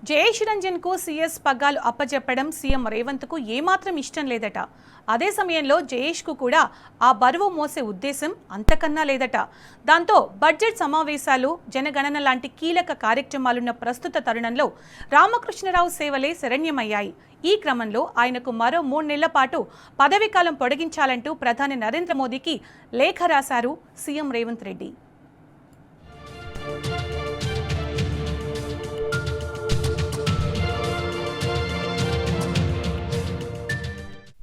జయేష్ రంజన్ కు సీఎస్ పగ్గాలు అప్పచెప్పడం సీఎం రేవంత్ కు ఏమాత్రం ఇష్టం లేదట. అదే సమయంలో జయేష్ కు కూడా ఆ బరువు మోసే ఉద్దేశం అంతకన్నా లేదట. దాంతో బడ్జెట్ సమావేశాలు, జనగణన లాంటి కీలక కార్యక్రమాలున్న ప్రస్తుత తరుణంలో రామకృష్ణరావు సేవలే శరణ్యమయ్యాయి. ఈ క్రమంలో ఆయనకు మరో 3 నెలల పాటు పదవీకాలం పొడిగించాలంటూ ప్రధాని నరేంద్ర మోదీకి లేఖ రాశారు సీఎం రేవంత్ రెడ్డి.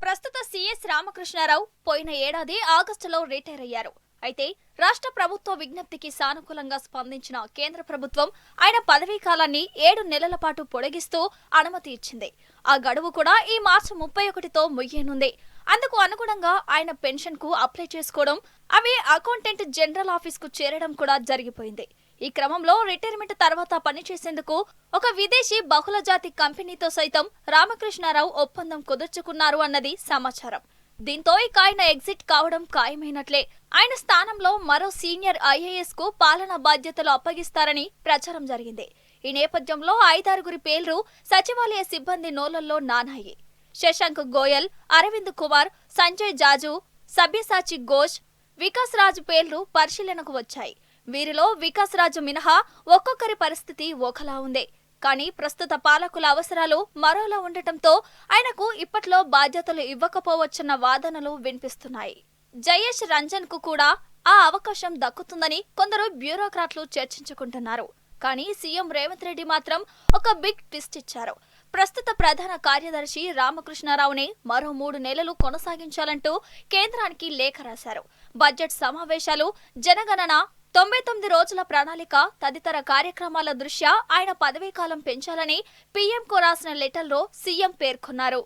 ప్రస్తుత సీఎస్ రామకృష్ణారావు పోయిన ఏడాది ఆగస్టులో రిటైర్ అయ్యారు. అయితే రాష్ట్ర ప్రభుత్వ విజ్ఞప్తికి సానుకూలంగా స్పందించిన కేంద్ర ప్రభుత్వం ఆయన పదవీ కాలాన్ని 7 నెలల పాటు పొడిగిస్తూ అనుమతి ఇచ్చింది. ఆ గడువు కూడా ఈ మార్చి 31తో ముగియనుంది. అందుకు అనుగుణంగా ఆయన పెన్షన్ కు అప్లై చేసుకోవడం, అవి అకౌంటెంట్ జనరల్ ఆఫీస్ కు చేరడం కూడా జరిగిపోయింది. ఈ క్రమంలో రిటైర్మెంట్ తర్వాత పనిచేసేందుకు ఒక విదేశీ బహుళజాతి కంపెనీతో సైతం రామకృష్ణారావు ఒప్పందం కుదుర్చుకున్నారు అన్నది సమాచారం. దీంతో ఇక ఆయన ఎగ్జిట్ కావడం ఖాయమైనట్లే. ఆయన స్థానంలో మరో సీనియర్ ఐఏఎస్ కు పాలనా బాధ్యతలు అప్పగిస్తారని ప్రచారం జరిగింది. ఈ నేపథ్యంలో 5-6 పేర్లు సచివాలయ సిబ్బంది నోళ్లలో నానాయి. శశాంక్ గోయల్, అరవింద్ కుమార్, సంజయ్ జాజు, సబ్యసాచి ఘోష్, వికాస్ రాజ్ పేర్లు పరిశీలనకు వచ్చాయి. వీరిలో వికాస్ రాజు మినహా ఒక్కొక్కరి పరిస్థితి ఒకలా ఉంది. కానీ ప్రస్తుత పాలకుల అవసరాలు మరోలా ఉండటంతో ఆయనకు ఇప్పట్లో బాధ్యతలు ఇవ్వకపోవచ్చన్న వాదనలు వినిపిస్తున్నాయి. జయేష్ రంజన్ కు కూడా ఆ అవకాశం దక్కుతుందని కొందరు బ్యూరోక్రాట్లు చర్చించుకుంటున్నారు. కానీ సీఎం రేవంత్ రెడ్డి మాత్రం ఒక బిగ్ ట్విస్ట్ ఇచ్చారు. ప్రస్తుత ప్రధాన కార్యదర్శి రామకృష్ణారావుని మరో 3 నెలలు కొనసాగించాలంటూ కేంద్రానికి లేఖ రాశారు. బడ్జెట్ సమావేశాలు, జనగణన, 99 రోజుల ప్రణాళిక తదితర కార్యక్రమాల దృష్ట్యా ఆయన పదవీకాలం పెంచాలని పీఎంకు రాసిన లెటర్లో సీఎం పేర్కొన్నారు.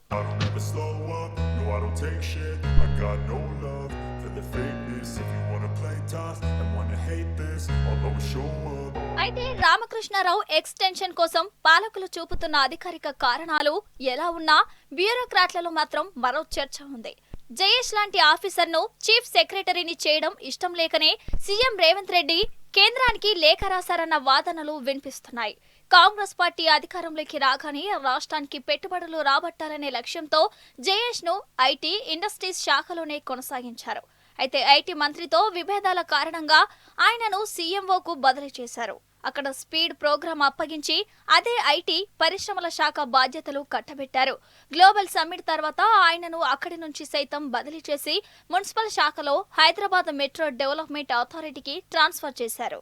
అయితే రామకృష్ణారావు ఎక్స్టెన్షన్ కోసం పాలకులు చూపుతున్న అధికారిక కారణాలు ఎలా ఉన్నా బ్యూరోక్రాట్లలో మాత్రం మరో చర్చ ఉంది. జయేష్ లాంటి ఆఫీసర్ను చీఫ్ సెక్రటరీని చేయడం ఇష్టం లేకనే సీఎం రేవంత్ రెడ్డి కేంద్రానికి లేఖ రాశారన్న వాదనలు వినిపిస్తున్నాయి. కాంగ్రెస్ పార్టీ అధికారంలోకి రాగానే రాష్ట్రానికి పెట్టుబడులు రాబట్టాలనే లక్ష్యంతో జయేష్ ను ఐటీ, ఇండస్ట్రీస్ శాఖలోనే కొనసాగించారు. అయితే ఐటీ మంత్రితో విభేదాల కారణంగా ఆయనను సీఎంఓకు బదిలీ చేశారు. అక్కడ స్పీడ్ ప్రోగ్రాం అప్పగించి అదే ఐటీ, పరిశ్రమల శాఖ బాధ్యతలు కట్టబెట్టారు. గ్లోబల్ సమ్మిట్ తర్వాత ఆయనను అక్కడి నుంచి సైతం బదిలీ చేసి మున్సిపల్ శాఖలో హైదరాబాద్ మెట్రో డెవలప్మెంట్ అథారిటీకి ట్రాన్స్ఫర్ చేశారు.